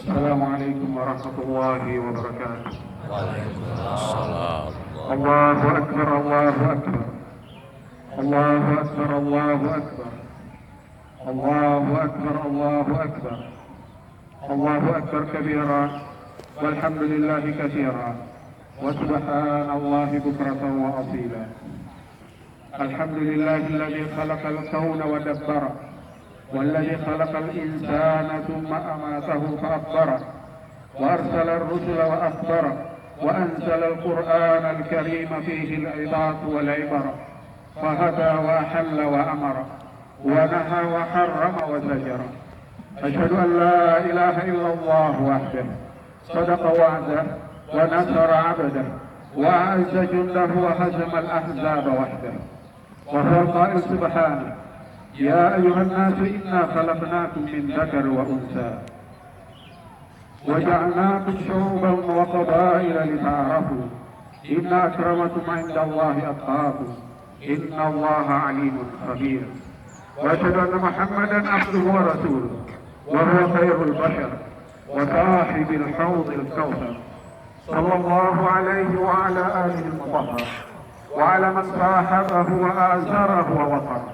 السلام عليكم ورحمة الله وبركاته. Waalaikumsalam. الله أكبر الله أكبر الله أكبر الله أكبر الله أكبر الله أكبر الله أكبر كبيرا والحمد لله كثيرا وسبحان الله بكرة وأصيلا. الحمد لله الذي خلق الكون ودبره والذي خلق الإنسان ثم أماته فأكبره وأرسل الرسل وأخبره وأنزل القرآن الكريم فيه العظات والعبر فهدى وأحل وأمر ونهى وحرم وزجر. أشهد أن لا إله إلا الله وحده صدق وعده ونصر عبده وأعز جنده وهزم الأحزاب وحده. وهو القائل سبحانه: يا أيها الناس إنا خلقناكم من ذكر وأنثى وجعلناكم شعوبا وقبائل لتعارفوا إن أكرمكم عند الله أتقاكم إن الله عليم خبير. وأشهد أن محمدا عبده ورسوله وهو خير البشر وصاحب الحوض الكوثر صلى الله عليه وعلى آله المطهر وعلى من صاحبه وآزره ووقره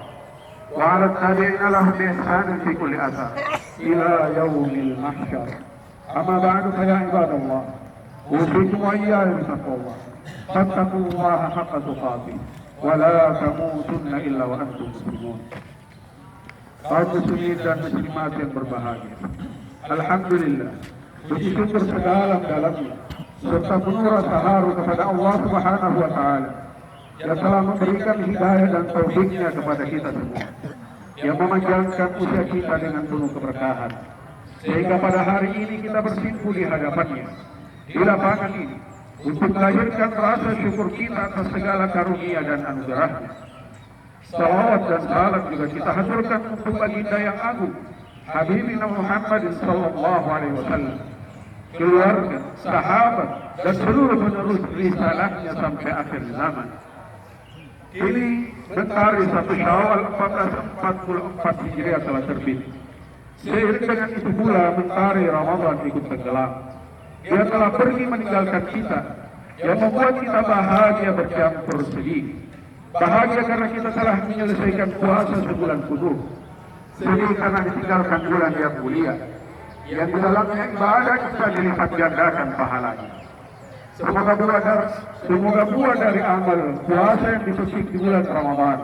وعلى التابعين لهم بإحسان في كل أثر إلى يوم المحشر. أما بعد فيا عباد الله أوصيكم وإياي بتقوى الله فاتقوا الله حق تقاته ولا تموتن إلا وأنتم مسلمون. Kaum muslimin dan muslimat yang berbahagia, alhamdulillah, puji syukur sedalam-dalamnya serta penuh rasa haru kepada Allah Subhanahu wa taala yang telah memberikan hidayah dan taufiknya kepada kita semua, yang memanjangkan usia kita dengan penuh keberkahan, sehingga pada hari ini kita bersimpuh di hadapannya di lapangan ini untuk melahirkan rasa syukur kita atas segala karunia dan anugerahnya. Salawat dan salam juga kita haturkan untuk baginda yang agung, Habibina Muhammad sallallahu alaihi wasallam, keluarga, sahabat dan seluruh penerus risalahnya sampai akhir zaman. Kini Mentari 1 Syawal 1444 Hijriah telah terbit. Seiring dengan itu pula Mentari Ramadan ikut tenggelam. Dia telah pergi meninggalkan kita, yang membuat kita bahagia bercampur sedih. Bahagia karena kita telah menyelesaikan puasa sebulan penuh. Sedih karena ditinggalkan bulan yang mulia, yang di dalamnya ibadah kita dilipat gandakan pahalanya. Semoga buah dari amal puasa yang dipetik di bulan Ramadan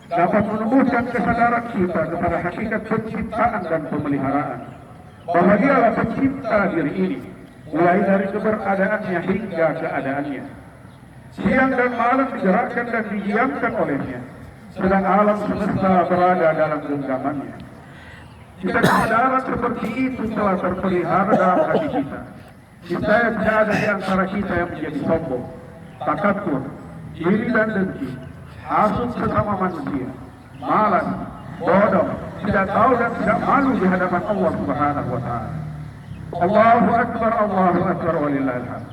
dapat menumbuhkan kesadaran kita kepada hakikat penciptaan dan pemeliharaan, bahwa dialah pencipta diri ini, mulai dari keberadaannya hingga keadaannya. Siang dan malam digerakkan dan didiamkan olehnya, sedang alam semesta berada dalam genggamannya. Kita kesadaran seperti itu telah terpelihara dalam hati kita. Kita yang tidak ada di antara kita yang menjadi sombong, takabur, iri dan dengki, hasut sesama manusia, malas, bodoh, tidak tahu dan tidak malu di hadapan Allah Subhanahu wa taala. Allahu Akbar walillahil hamd.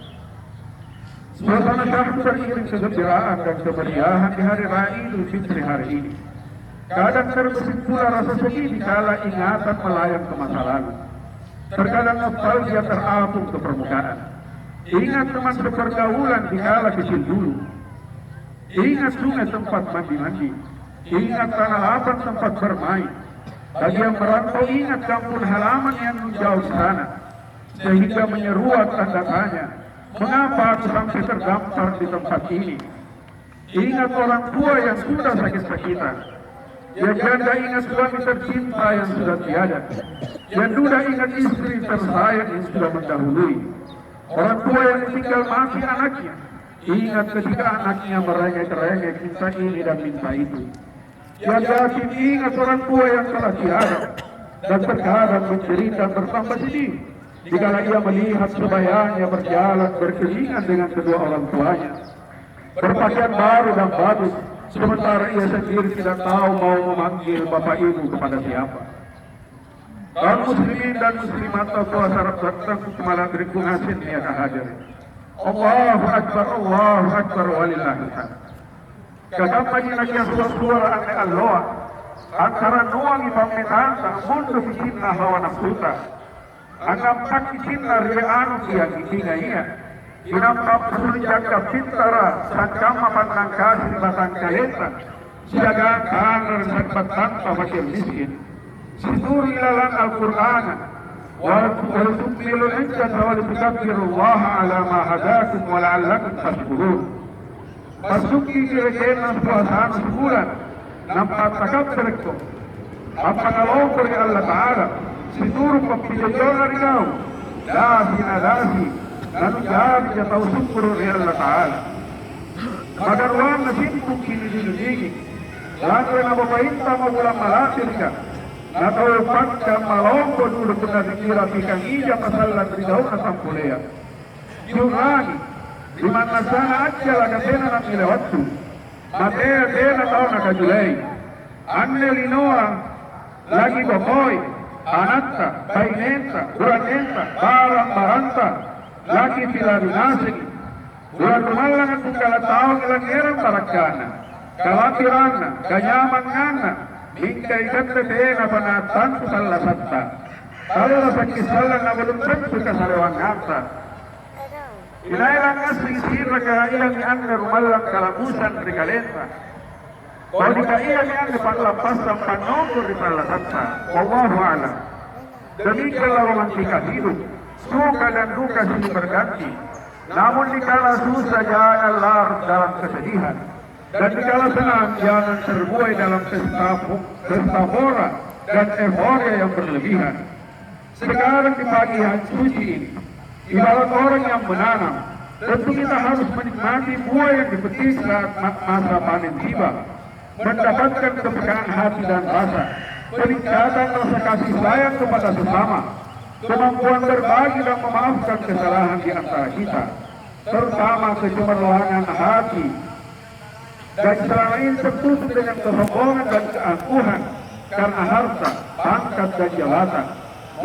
Suasana syahdu beriring kegembiraan dan kemeriahan di hari raya Idul Fitri hari ini. Kadang terbesit pula rasa sedih dikala ingatan melayang ke masa lalu. Terkadang nostalgia terapung ke permukaan. Ingat teman sepergaulan dikala kecil dulu. Ingat sungai tempat mandi-mandi. Ingat tanah lapang tempat bermain. Bagi yang merantau ingat kampung halaman yang jauh sana, sehingga menyeruak tanda tanya, mengapa aku sampai terdampar di tempat ini? Ingat orang tua yang sudah sakit-sakitan. Yang janda ingat suami tercinta yang sudah tiada. Yang duda ingat istri tersayang yang sudah mendahului. Orang tua yang ditinggal mati anaknya, ingat ketika anaknya merengek-rengek minta ini dan minta itu. Yang yakin ingat orang tua yang telah tiada, dan terkadang mencerita bertambah sedih dikala ia melihat sebayanya berjalan berkelingan dengan kedua orang tuanya, berpakaian baru dan bagus, sementara ia sendiri tidak tahu mau memanggil bapak ibu kepada siapa. Kaum muslimin dan muslimat atau sarap datang kemalah berikung hasil niat hadir. Allahu Akbar walillahil hamd. Kasama ginagyan suara ang Allah antara nuang ipangmitanta mundo fitin na hawa ng puta ang nampak isinar ya anu kian itinga iya. Inampak sulijak kapitara sangkam mapandang kasih batang kalenta. Siaga kanar sakbat tanpa fakir miskin. Situr ilalan Al-Quran. Waltumilul inkat walitukabirullah ala ma hadakum wala'allakum tashkurun. Pasuki kira-kira suasana sebulan. Nampak takap terikto. Apa kalau dari Allah Ta'ala. Situr pagpiliyon na rin lahi na lahi lalu jahit niya tahu syukur dari Allah Ta'ala magaruan na simpuk kinidinigig lalu na mapahinta magulang malatir ka na taupag ka malonggo dulu kung nasikira pikang iya pasalan ridaw na sampulea yung lagi liman na sana adya lagatena ng ilawatsu matea tao na kajulay anne linoa lagi baboy anatta, bainenta, uranenta, barang-baranta, lagi sila dinasig. Uran lumalang at kung kalataong ilang erang barakana, kalapirana, kanyaman-ngana, mingkay kagtatena panatan sa salasatta. Talo na sa kisalan na walumpan sa kasarewang ngata. Inailang asing sira kailang yan na rumalang kalabusan rikalenta. Kalau dikailan yang dipanlapas dan panongkur di palasanta, wallahu a'lam. Demikian larangan tingkat hidup, suka dan duka silih berganti. Namun dikala susah jangan larut dalam kesedihan, dan dikala senang jangan terbuai dalam pesta pora dan euforia yang berlebihan. Sekarang di pagi yang suci ini, ibarat orang yang menanam, tentu kita harus menikmati buah yang dipetik saat masa panen tiba. Mendapatkan kepekaan hati dan rasa, peningkatan rasa kasih sayang kepada sesama, kemampuan berbagi dan memaafkan kesalahan di antara kita, terutama kecemerlangan hati, dan selama ini tertutup dengan kesombongan dan keangkuhan karena harta, pangkat dan jabatan,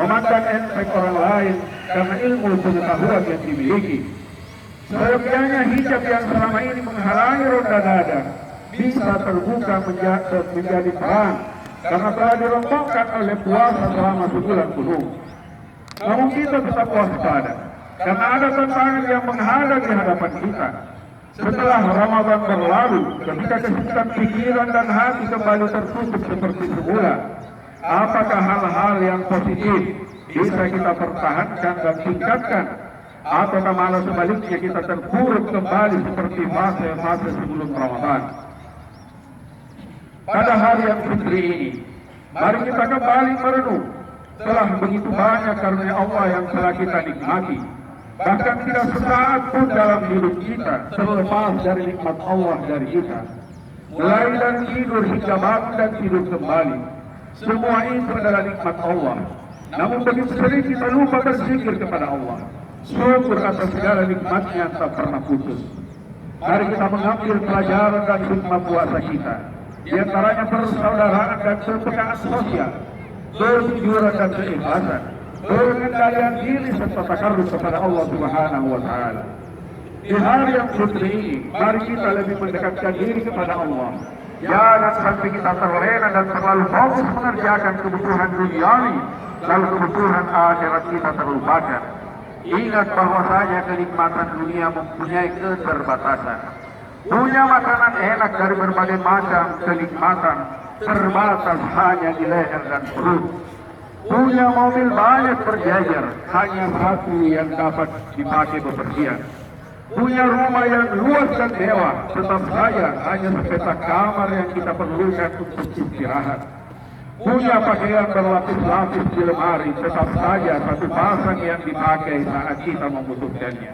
memandang enteng orang lain karena ilmu pengetahuan yang dimiliki. Seyogyanya hijab yang selama ini menghalangi ronda dada bisa terbuka menjadi terang karena telah dirontokkan oleh puasa selama sebulan penuh. Namun kita tetap waspada karena ada tantangan yang menghadang di hadapan kita. Setelah Ramadan berlalu, ketika kesulitan pikiran dan hati kembali tertutup seperti semula, apakah hal-hal yang positif bisa kita pertahankan dan tingkatkan, ataukah malah sebaliknya kita terpuruk kembali seperti fase-fase sebelum Ramadan? Pada hari yang fitri ini, mari kita kembali merenung. Telah begitu banyak karunia Allah yang telah kita nikmati. Bahkan tidak sesaat pun dalam hidup kita terlepas dari nikmat Allah dari kita. Mulai dari tidur hingga bangun dan tidur kembali, semua itu adalah nikmat Allah. Namun begitu sering kita lupa berzikir kepada Allah. Syukur atas segala nikmatnya tak pernah putus. Mari kita mengambil pelajaran dan hikmah puasa kita. Di antaranya persaudaraan dan kepekaan sosial, kejujuran dan keikhlasan, pengendalian diri serta takarruf kepada Allah Subhanahu wa Ta'ala. Di hari yang fitri ini, mari kita lebih mendekatkan diri kepada Allah. Jangan sampai kita terlena dan terlalu fokus mengerjakan kebutuhan duniawi, lalu kebutuhan akhirat kita terlupakan. Ingat bahwasanya kenikmatan dunia mempunyai keterbatasan. Punya makanan enak dari berbagai macam kenikmatan terbatas hanya di leher dan perut. Punya mobil banyak berjejer, hanya satu yang dapat dipakai bepergian. Punya rumah yang luas dan mewah, tetap saja hanya sepetak kamar yang kita perlukan untuk istirahat. Punya pakaian berlapis-lapis di lemari, tetap saja satu pasang yang dipakai saat kita membutuhkannya.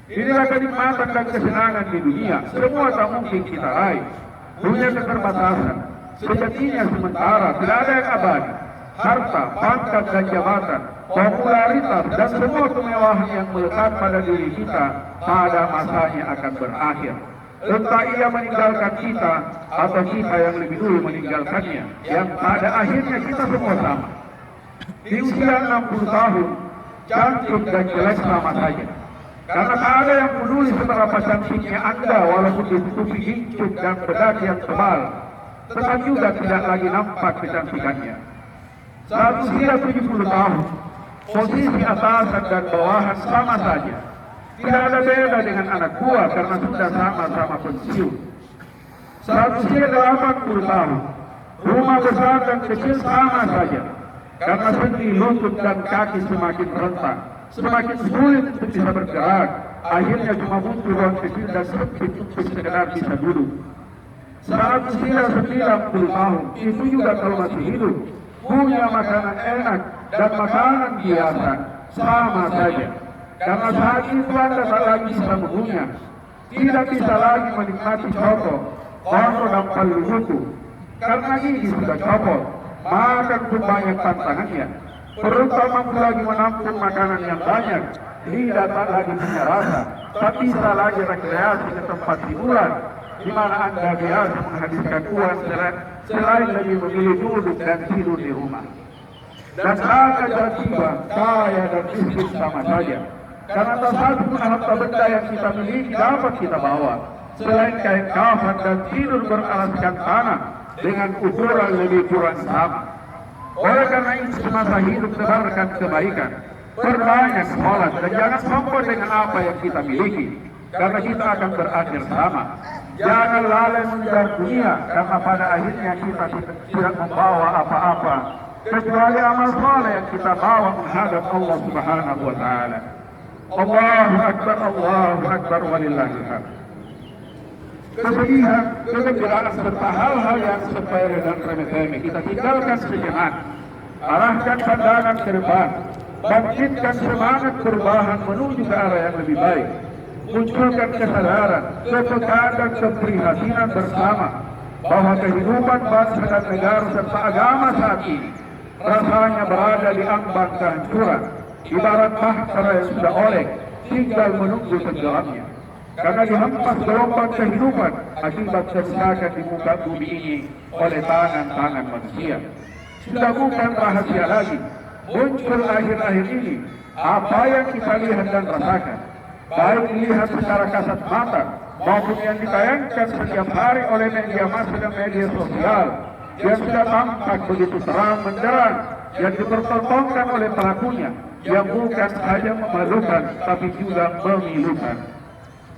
Inilah kenikmatan dan kesenangan di dunia, semua tak mungkin kita raih. Punya keterbatasan, sejatinya sementara, tidak ada yang abadi. Harta, pangkat dan jabatan, popularitas dan semua kemewahan yang melekat pada diri kita pada masanya akan berakhir. Entah ia meninggalkan kita atau kita yang lebih dulu meninggalkannya, yang pada akhirnya kita semua sama. Di usia 60 tahun, cantik dan jelek sama saja. Karena tak ada yang peduli seberapa cantiknya Anda walaupun ditutupi gincuk dan bedak yang tebal, tetap juga tidak lagi nampak kecantikannya. Saat usia 70 tahun, posisi atasan dan bawahan sama saja. Tidak ada beda dengan anak buah karena sudah sama-sama pensiun. Saat usia 80 tahun, rumah besar dan kecil sama saja. Karena sendi, lutut, dan kaki semakin rentan, semakin sulit untuk bisa bergerak. Akhirnya cuma butuh ruang kecil dan sempit untuk sekedar bisa duduk. Saat usia 90 tahun, itu juga kalau masih hidup, punya makanan enak dan makanan biasa, sama saja. Karena saat itu Anda tak lagi bisa mengunyah, tidak bisa lagi menikmati coto, kontrol dan paluhutu. Karena gigi sudah copot, makan pun banyak tantangannya. Perut tak mampu lagi menampung makanan yang banyak, lidah tak lagi punya rasa, tak bisa lagi rekreasi ke tempat hiburan, di mana Anda biasa menghabiskan uang selain lebih memilih duduk dan tidur di rumah. Dan saat ajal tiba, kaya dan miskin sama saja. Karena tak satu pun harta benda yang kita miliki dapat kita bawa, selain kain kafan dan tidur beralaskan tanah dengan ukuran lebih kurang sama. Oleh karena itu semasa hidup sebarkan kebaikan, perbanyak sholat, dan jangan sombong dengan apa yang kita miliki, karena kita akan berakhir sama. Jangan lalai mengejar dunia, karena pada akhirnya kita tidak membawa apa-apa kecuali amal soleh yang kita bawa menghadap Allah Subhanahu wa Ta'ala. Allahu Akbar, walillahil hamd. Kesedihan, kegembiraan serta hal-hal yang sepele dan remeh-temeh kita tinggalkan sejenak. Arahkan pandangan ke depan, bangkitkan semangat perubahan menuju ke arah yang lebih baik. Munculkan kesadaran, kepekaan dan keprihatinan bersama bahwa kehidupan bangsa dan negara serta agama saat ini rasanya berada di ambang kehancuran, ibarat bahtera yang sudah oleng, tinggal menunggu tenggelamnya. Karena dihempas gelombang kehidupan akibat kerusakan di muka bumi ini oleh tangan-tangan manusia. Sudah bukan rahasia lagi, muncul akhir-akhir ini apa yang kita lihat dan rasakan, baik dilihat secara kasat mata maupun yang ditayangkan setiap hari oleh media massa dan media sosial yang sudah tampak begitu terang menderang, yang dipertontonkan oleh pelakunya yang bukan saja memalukan tapi juga memilukan.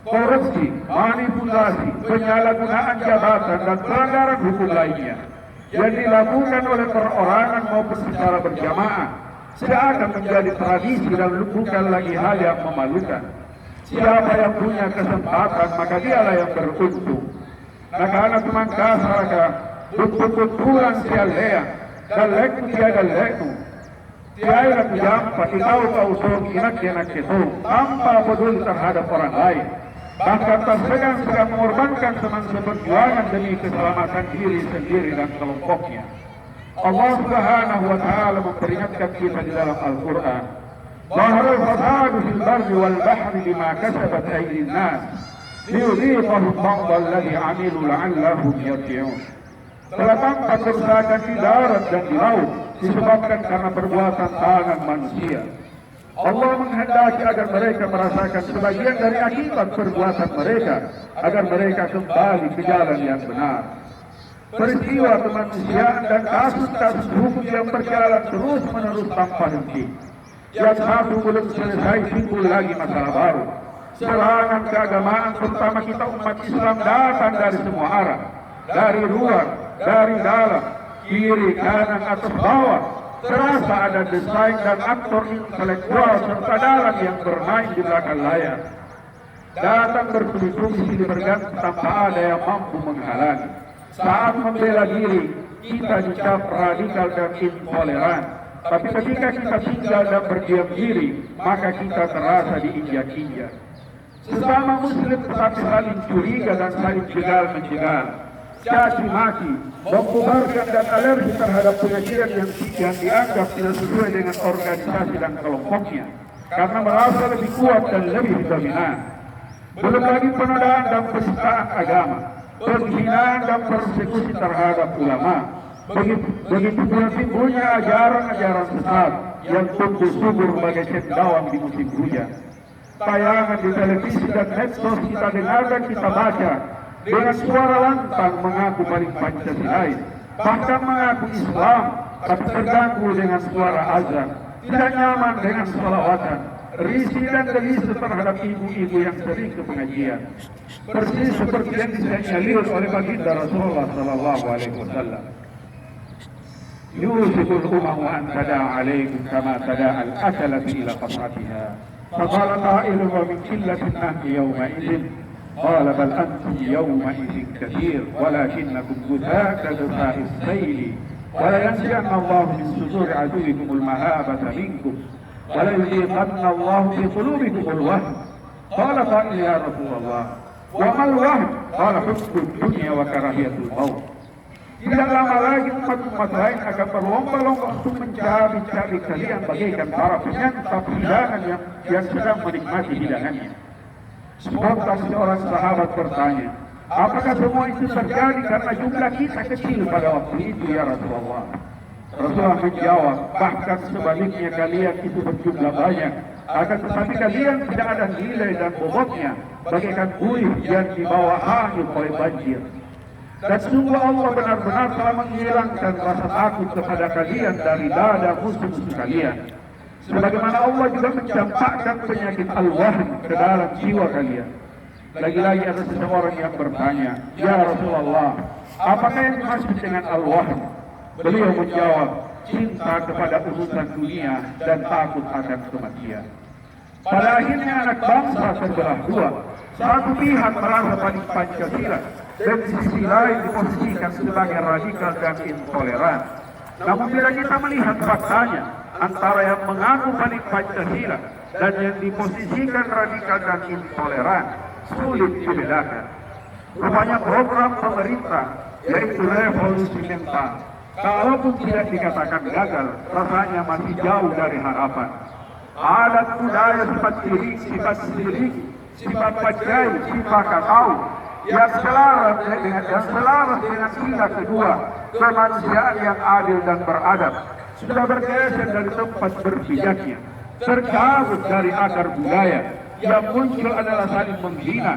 Korupsi, manipulasi, penyalahgunaan jabatan dan pelanggaran hukum lainnya yang dilakukan oleh perorangan maupun secara berjamaah seakan menjadi tradisi dan bukan lagi hal yang memalukan. Siapa yang punya kesempatan maka dialah yang beruntung. Nakana tumangkasaraka betul-betulan sialea galekku tiada lekku tiada kujampa ikau kau sok inak itu tanpa peduli terhadap orang lain, bahkan tak segan-segan mengorbankan teman seperjuangan demi keselamatan diri sendiri dan kelompoknya. Allah Subhanahu wa Ta'ala memperingatkan kita di dalam Al-Quran, Zahara al-fasadu fil barri wal bahri bima kasabat aydin nas liyudhiqahum ba'da alladhi 'amilu la'allahum yarji'un. Telah tampak kerusakan di darat dan di laut disebabkan karena perbuatan tangan manusia. Allah menghendaki agar mereka merasakan sebagian dari akibat perbuatan mereka, agar mereka kembali ke jalan yang benar. Peristiwa kemanusiaan dan kasus-kasus hukum yang berjalan terus-menerus tanpa henti. Yang satu belum selesai, timbul lagi masalah baru. Serangan keagamaan terutama kita umat Islam datang dari semua arah, dari luar, dari dalam, kiri, kanan, atas, bawah. Terasa ada desain dan aktor intelektual serta dalang yang bermain di belakang layar. Datang bertubi-tubi silih berganti tanpa ada yang mampu menghalangi. Saat membela diri, kita dicap radikal dan intoleran. Tapi ketika kita tinggal dan berdiam diri, maka kita terasa diinjak-injak. Sesama muslim tetapi saling curiga dan saling jegal-menjegal, caci maki, membubarkan dan alergi terhadap pengajian yang dianggap tidak sesuai dengan organisasi dan kelompoknya, karena merasa lebih kuat dan lebih dominan. Belum lagi penodaan dan penistaan agama, penghinaan dan persekusi terhadap ulama. Begitu pula timbulnya ajaran-ajaran sesat yang tumbuh subur bagai cendawang di musim hujan. Tayangan di televisi dan medsos kita dengar dan kita baca dengan suara lantang mengaku paling Pancasilais, bahkan mengaku Islam, tapi terganggu dengan suara azan, tidak nyaman dengan salawatan, risih dan gelisah terhadap ibu-ibu yang sering ke pengajian. Persis seperti yang disinyalir oleh baginda Rasulullah sallallahu alaihi wasallam. Yusuful umam an tada alaikum kama tada al-akalatu ila qasatiha. Faqala qailun wa min qillatin nahnu yawma'idin. Qala bal antum yawma'idin kathir walakinnakum ghuthaka ghutha'is sayli. ولا ينزعن الله من صدور عدوكم المهابة منكم ولا يذيقن الله في قلوبكم الوهن. قال قائل يا رسول الله وما الوهن؟ قال حب الدنيا وكراهية الموت. Tidak lama lagi umat-umat lain akan berlomba-lomba untuk mencari kalian bagaikan para penyantap hidangan yang sedang menikmati hidangannya. Spontan seorang sahabat bertanya, apakah semua itu terjadi karena jumlah kita kecil pada waktu itu ya Rasulullah? Rasulullah menjawab, bahkan sebaliknya kalian itu berjumlah banyak, akan tetapi kalian tidak ada nilai dan bobotnya bagaikan buih yang dibawa hanyut oleh banjir. Dan sungguh Allah benar-benar telah menghilangkan rasa takut kepada kalian dari dada musuh-musuh kalian. Sebagaimana Allah juga mencampakkan penyakit al-wahn ke dalam jiwa kalian. Lagi-lagi ada seseorang yang bertanya, ya Rasulullah, apakah yang dimaksud dengan al-wahn? Beliau menjawab, cinta kepada urusan dunia dan takut akan kematian. Pada akhirnya anak bangsa terbelah dua. Satu pihak merasa panik Pancasila dan di sisi lain diposisikan sebagai radikal dan intoleran. Namun bila kita melihat faktanya, antara yang mengaku panik Pancasila dan yang diposisikan radikal dan intoleran, sulit dibedakan. Rupanya program pemerintah, yaitu revolusi mental, kalaupun tidak dikatakan gagal, rasanya masih jauh dari harapan. Adat budaya sifat sirik, sifat bajai, sifat kakau, yang selaras dengan sila kedua, kemanusiaan yang adil dan beradab, sudah bergeser dari tempat berpijaknya, tercabut dari akar budaya. Yang muncul adalah saling menghina,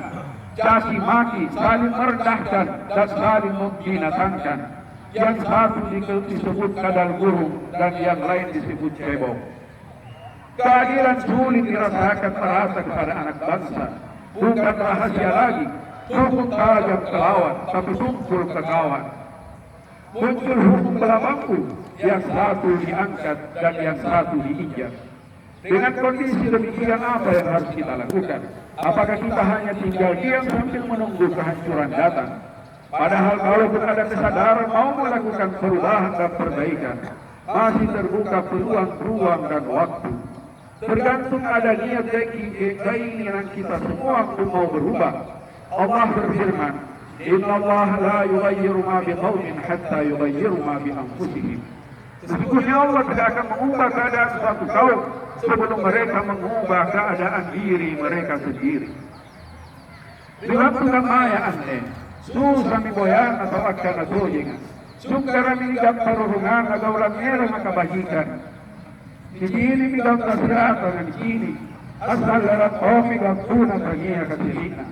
caci maki, saling merendahkan, dan saling membinasakan. Yang satu disebut kadal burung dan yang lain disebut cebong. Keadilan sulit dirasakan merata kepada anak bangsa. Bukan rahasia lagi, hukum tajam ke lawan, tapi tumpul ke kawan. Muncul hukum belah bambu, yang satu diangkat dan yang satu diinjak. Dengan kondisi demikian apa yang harus kita lakukan? Apakah kita hanya tinggal diam sambil menunggu kehancuran datang? Padahal kalaupun ada kesadaran mau melakukan perubahan dan perbaikan, masih terbuka peluang dan waktu. Tergantung ada niat keinginan kita semua untuk mau berubah. Allah berfirman, Inna Allah la yughayyiru ma biqaumin hatta yughayyiru ma bi anfusihim. Sesungguhnya Allah tidak akan mengubah keadaan suatu kaum sebelum mereka mengubah keadaan diri mereka sendiri. Waktu maya aneh, susah miboyan atau akan adojengan. Sungkara migap parurungan agaulang merah makabahikan. Dijini migap kasirata ng dijini. Asal larat o migap tuna kanyiya kasilina.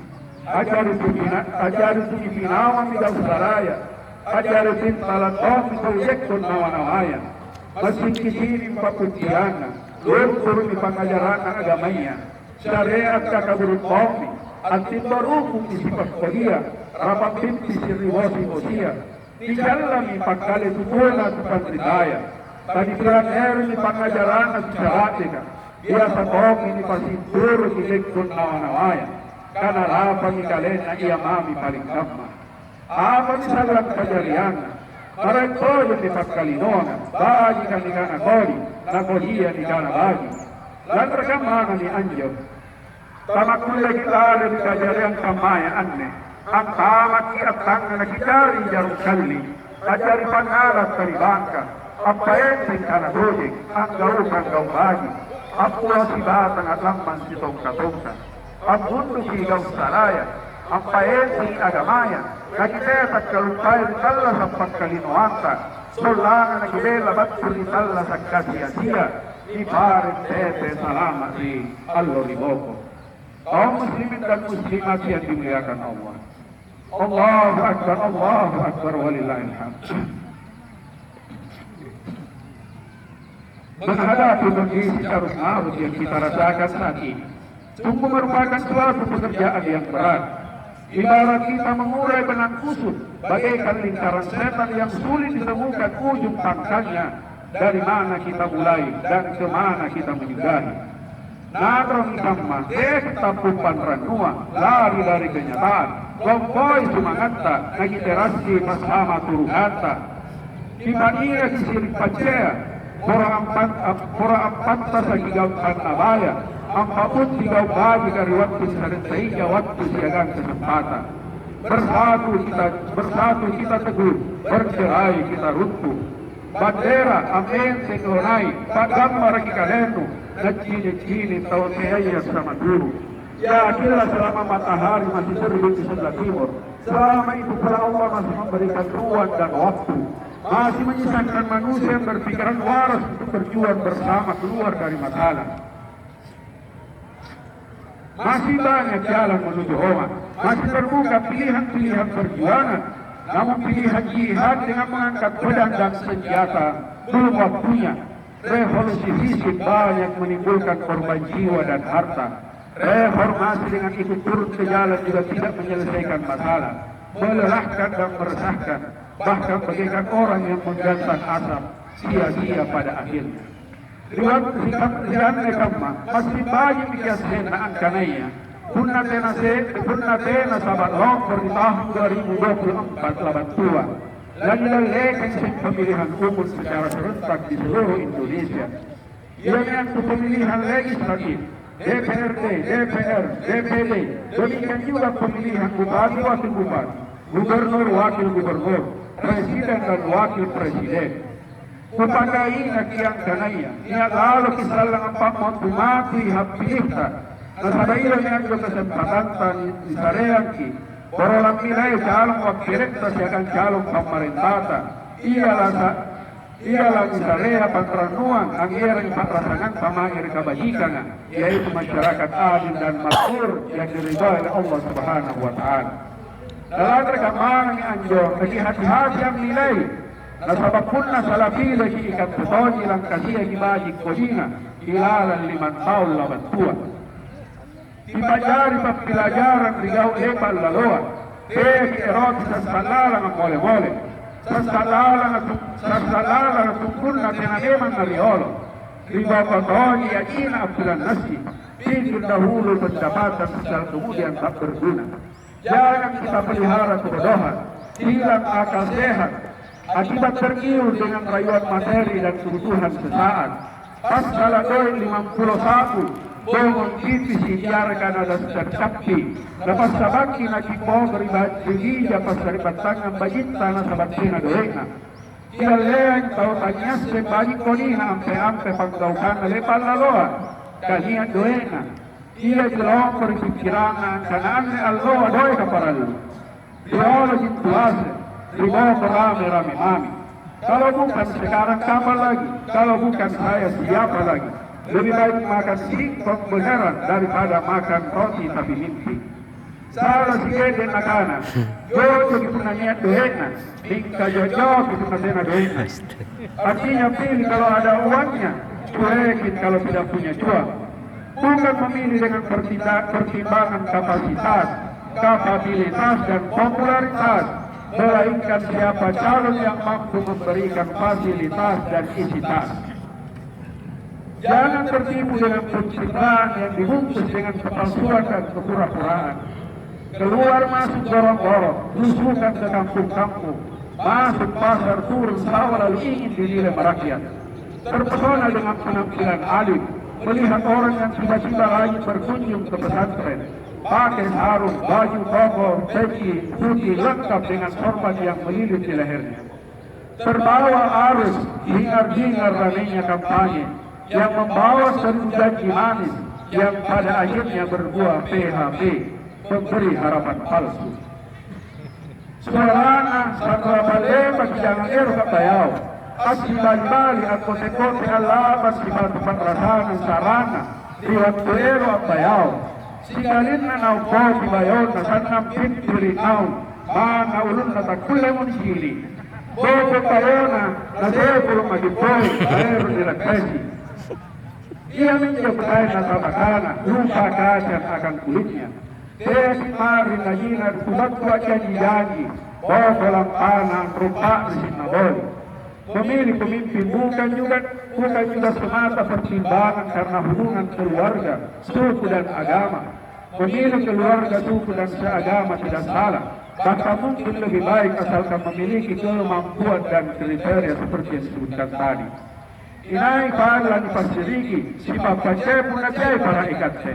Ajarin tumipinawa migap saraya. Ajarin tintalat o misoyekton nawanawaya. Masing kisini papuntiana. Luwag turun ipangajaran ng agamaya. Syariat kakaburut komi. At tinbarukong isipas kodia. Rapang pinti siriwosi osia. Tijalan ipagkalitutuan at pantridaya. Tanipiran meron ipangajaran at syaratika. Biasa kong inipasinturo kilekton nawanawaya. Kanarapang ikalen na iyamami palingkama. Apa ni salang kajarian? Para ito yung ipagkalinona. Bagi ka ni kanakoli. Nakoliya ni kanabagi. Lantrakamana ni Anjo. Tamakula kita ni kajarian kamaya anne. Ang tamat kiatang na nakitari jarong kalli. Ajari pangalat karibangka. Apayensin kanadojik. Ang gawukang gawbagi. Apua si batang at lamman si tongkatongka. Ang mundo sigaw saraya. Ang payensin agamaya. Nakitetak kalumpay ritala sa pagkalinuanta. Solangan nagibela ba't ritala sa kasiyasiya. Ibarit tete salamat si Allo Riboko. Kaum muslimin dan muslimat yang dimuliakan Allah. Allahu Akbar walillahil hamd. menghadapi kondisi arus maut yang kita rasakan saat ini. Sungguh merupakan suatu pekerjaan yang berat. Ibarat kita mengurai benang kusut bagaikan lingkaran setan yang sulit ditemukan ujung pangkalnya, dari mana kita mulai dan kemana kita menyudahi. Nagrong kama tapupan ranua lari dari kenyataan, gompoi sumangata nagiterasi bersama turunata. Kibanira kisirik pacea, pora ampanta sa gigaw panabaya, ang paput sigaw bagi dari waktu sehingga waktu siagang kesempatan. Bersatu kita teguh, bercerai kita runtuh. Bandera amin sekonai, pagambar kita lenu, nagcini-cini tahun kaya sama dulu. Ya kira selama matahari masih terbit di sebelah timur, selama itu pula Allah masih memberikan ruang dan waktu, masih menyisakan manusia yang berpikiran waras untuk berjuang bersama keluar dari masalah. Masih banyak jalan menuju Roma, masih terbuka pilihan-pilihan perjuangan. Namun pilihan jihad dengan mengangkat pedang dan senjata belum waktunya. Revolusi fisik banyak menimbulkan korban jiwa dan harta. Reformasi dengan ikut turun ke jalan juga tidak menyelesaikan masalah, melelahkan dan meresahkan, bahkan bagaikan orang yang menggantang asap sia-sia pada akhirnya. Rian kama masih banyak kesenangan kanaya. Punna tena sabat longkor di tahun 2024 laban tua. Lagi lalekan pemilihan umum secara serentak di seluruh Indonesia. Yang pemilihan legislatif, DPRD, DPR, DPD, demikian juga pemilihan bupati, wakil bupati, gubernur, wakil gubernur, presiden dan wakil presiden. Kupakai nakiang kanaya, niya lalu kisalang ang pamatumatri hapilita, nasabailan niya ang kesempatan di sareyangki, orang nilai calon wakilekta siakan calon pemerintah, ialah misalnya pangkeranuan ang iyang pakrasangan pamahir kebajikan, yaitu masyarakat adil dan makmur yang diridhoi oleh Allah Subhanahu wa Ta'ala. Dalam rekaman yang anjong, bagi hati-hati yang nilai, nasabab punna salapila si ikat petoni lang kasiya gibajik kodina, ilalan 5 tahun laban tua. Ipajari pagpilajaran rigaw lepal laloa, kaya erot sa salalang ang mole-mole, sa salalang ang tungkol na tinaneman na riolo, rigaw patoni at inaapsilan nasi, tigil dahulu pendapatan sa kemudian tak berguna. Jangan kita pelihara kebodohan, hilang akal sehat, akibat tergiur dengan rayuan materi dan kebutuhan sesaat. Pasal 51, bangun tipis dibiarkan ada tercapti. Lepas sabaki nakipo beribadija pas dari batangan bajita na sabati na doena. Ilaleng tau tanyas se bagi konina ampe panggaukan lepan laloa. Kalian doena. Ia jelong berpikirangan kanaan alloa doe kaparalu. Biolo jintuase, ribawa rame-rame mami. Kalau bukan sekarang kapan lagi? Kalau bukan saya siapa lagi? Lebih baik makan singkong beneran daripada makan roti tapi mimpi. Salah sikit nakana. Jojo kita nanya doena, tingka jojo kita nanya doena. Artinya pilih kalau ada uangnya, cuekin kalau tidak punya cuan. Bukan memilih dengan pertimbangan kapasitas, kapabilitas dan popularitas, melainkan siapa calon yang mampu memberikan fasilitas dan isi tas. Jangan tertipu dengan pencitraan yang dibungkus dengan kepalsuan dan kepura-puraan. Keluar masuk gorong-gorong, tusukan ke kampung-kampung, masuk pasar, turun sawah lalu ingin dinilai merakyat. Terpesona dengan penampilan alim, melihat orang yang tiba-tiba lagi berkunjung ke pesantren, pakai sarung, baju koko, peci, putih lengkap dengan sorban yang melilit di lehernya. Terbawa arus, hingar-hingar ramainya kampanye, yang membawa seru janji manis yang pada akhirnya berbuah PHP, memberi harapan palsu. Suarana sakra balebak jangan ero kapayao, asli bali-bali at kote-kote alaban si pagpagrasanan sarana, diwaktu ero kapayao. Singalin na naupo si bayon na sanang pinturi naun, mana ulun na takulay mo sili. Bobo tayo na sepuluh magipoy, aero nila kasi. Ia menjauhkan kata-kata lupa kacang akan kulitnya. Kemarin lagina subat janji-janji bahwa dalam panah rupa di sinaboli. Memilih pemimpin bukan juga semata pertimbangan karena hubungan keluarga, suku dan agama. Memilih keluarga, suku dan seagama tidak salah. Bahkan mungkin lebih baik asalkan memiliki kemampuan dan kriteria seperti yang disebutkan tadi. Inai pahala dipasiriki, si papace punacay para ikatse.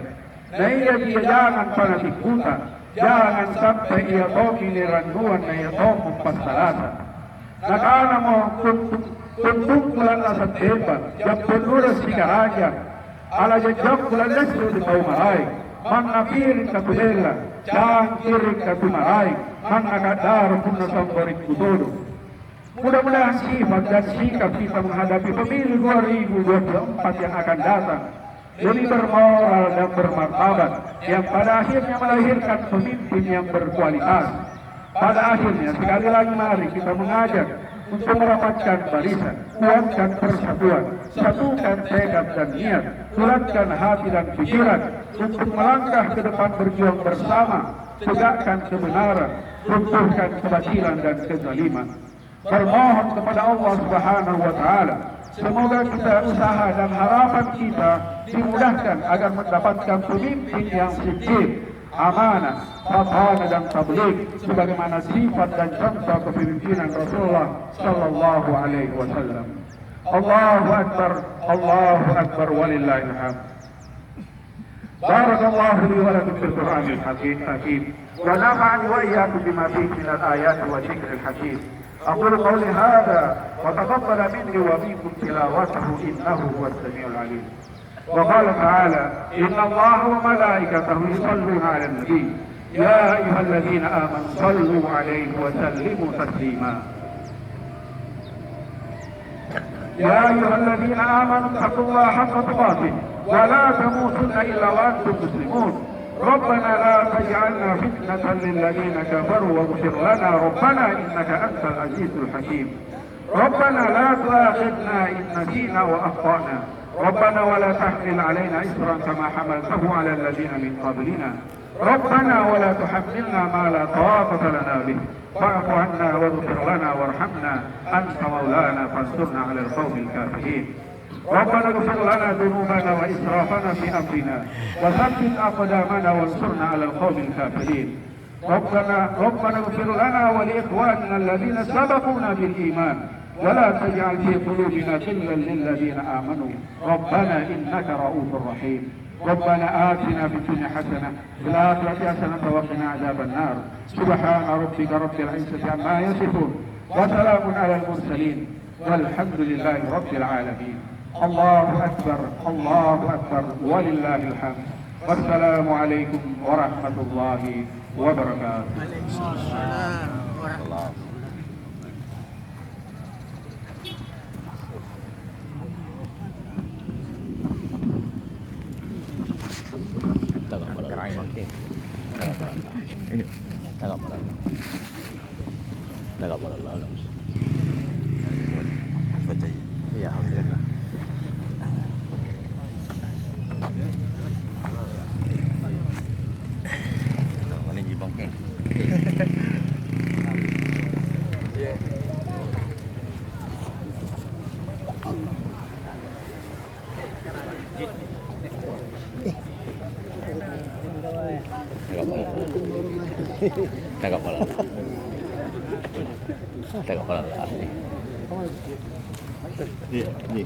Na iya dia jangan pernah dikuta, jangan sampai ia domini randuan na ia tomong pastalasa. Nakana mo tuntung sa tempat, yang penulis si karaja, ala jajak bulan lesu di paumaray, mangapirin ka tubela, jangkirin ka tumaray, mangagadar kung nasanggorik kutodo. Mudah-mudahan sifat dan sikap kita menghadapi pemilu 2024 yang akan datang lebih bermoral dan bermartabat, yang pada akhirnya melahirkan pemimpin yang berkualitas. Pada akhirnya sekali lagi mari kita mengajak untuk merapatkan barisan, kuatkan persatuan, satukan tekad dan niat, kuatkan hati dan pikiran untuk melangkah ke depan berjuang bersama, tegakkan kebenaran, runtuhkan kebatilan dan kezaliman. Bermohon kepada Allah Subhanahu wa Ta'ala, semoga kita usaha dan harapan kita dimudahkan agar mendapatkan pemimpin yang sujud, amanah, fatana dan tabligh sebagaimana sifat dan contoh kepemimpinan Rasulullah sallallahu alaihi wasallam. Allahu akbar walillahil hamd. Barakallahu li wa lakum fil Qur'anil hakim wa nafa'ani wa iyyakum bima fihi min al-ayati wa dhikril hakim. أقول قولي هذا وتقبل مني ومنكم تلاوته إنه هو السميع العليم. وقال تعالى إن الله وملائكته يصلون على النبي يا أيها الذين آمنوا صلوا عليه وسلموا تسليما. يا أيها الذين آمنوا اتقوا الله حق تقاته ولا تموتن إلا وأنتم مسلمون. ربنا لا تجعلنا فتنة للذين كفروا واغفر لنا ربنا إنك أنت العزيز الحكيم. ربنا لا تؤاخذنا إن نسينا وأخطأنا. ربنا ولا تحمل علينا إصرا كما حملته على الذين من قبلنا. ربنا ولا تحملنا ما لا طاقة لنا به. فاعف عنا واغفر لنا وارحمنا أنت مولانا فانصرنا على القوم الكافرين. ربنا اغفر لنا ذنوبنا وإسرافنا في أمرنا وثبت أقدامنا وانصرنا على القوم الكافرين. ربنا اغفر لنا ولإخواننا الذين سبقونا بالإيمان ولا تجعل في قلوبنا غلا للذين آمنوا ربنا إنك رؤوف رحيم. ربنا آتنا في الدنيا حسنة وفي الآخرة حسنة وقنا عذاب النار. سبحان ربك رب العزة عما يصفون وسلام على المرسلين والحمد لله رب العالمين. الله أكبر ولله الحمد. والسلام عليكم ورحمة الله وبركاته. Iya, alhamdulillah. Mana ni bangkeng? Tagap pala. Tagap pala. Ni.